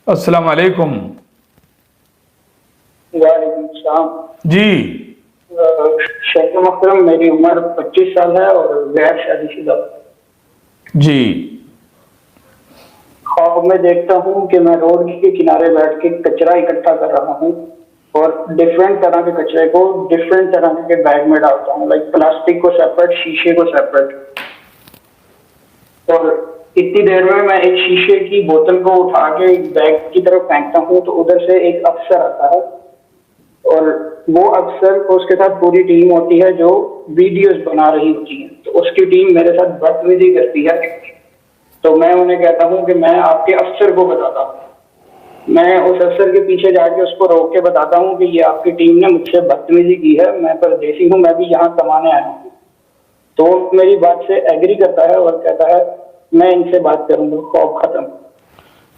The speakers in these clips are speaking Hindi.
अस्सलाम वालेकुम। वालेकुम सलाम। जी शेख मोहतरम, मेरी उम्र 25 साल है और गैर शादीशुदा। जी ख्वाब में देखता हूँ कि मैं रोड के किनारे बैठ के कचरा इकट्ठा कर रहा हूँ और डिफरेंट तरह के कचरे को डिफरेंट तरह के बैग में डालता हूँ, लाइक प्लास्टिक को सेपरेट, शीशे को सेपरेट। और इतनी देर में मैं एक शीशे की बोतल को उठा के एक बैग की तरफ फेंकता हूँ तो उधर से एक अफसर आता है और वो अफसर को उसके साथ पूरी टीम होती है जो वीडियोस बना रही होती है। तो उसकी टीम मेरे साथ बदतमीजी करती है, तो मैं उन्हें कहता हूँ कि मैं आपके अफसर को बताता हूँ। मैं उस अफसर के पीछे जाके उसको रोक के बताता हूँ कि ये आपकी टीम ने मुझसे बदतमीजी की है, मैं परदेसी हूँ, मैं भी यहाँ कमाने आया हूँ। तो वो मेरी बात से एग्री करता है और कहता है मैं इनसे बात करूंगा। खौफ खत्म।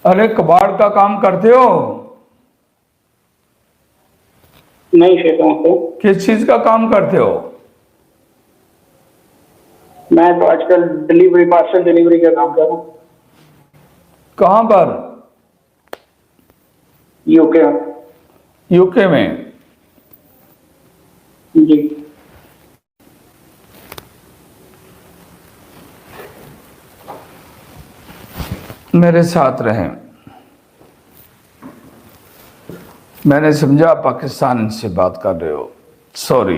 अरे कबाड़ का काम करते हो? नहीं शेखों को। किस चीज का काम करते हो? मैं तो आजकल डिलीवरी, पार्सल डिलीवरी का काम कर रहा हूँ। कहाँ पर? यूके। यूके में? जी। मेरे साथ रहें। मैंने समझा पाकिस्तान से बात कर रहे हो, सॉरी।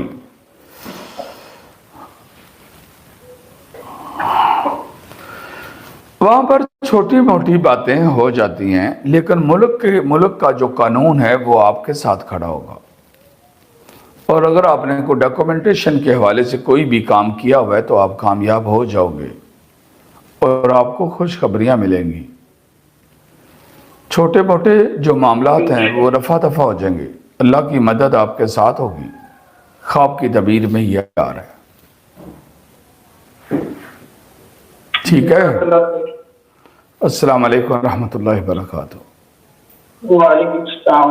वहां पर छोटी मोटी बातें हो जाती हैं, लेकिन मुल्क का जो कानून है वो आपके साथ खड़ा होगा। और अगर आपने कोई डॉक्यूमेंटेशन के हवाले से कोई भी काम किया हुआ है तो आप कामयाब हो जाओगे और आपको खुशखबरियां मिलेंगी। छोटे मोटे जो मामलात हैं वो रफा दफा हो जाएंगे। अल्लाह की मदद आपके साथ होगी। ख्वाब की तबीर में ये आ रहा है। ठीक है। अस्सलाम वालेकुम रहमतुल्लाहि व बरकातहू। वालेकुम सलाम।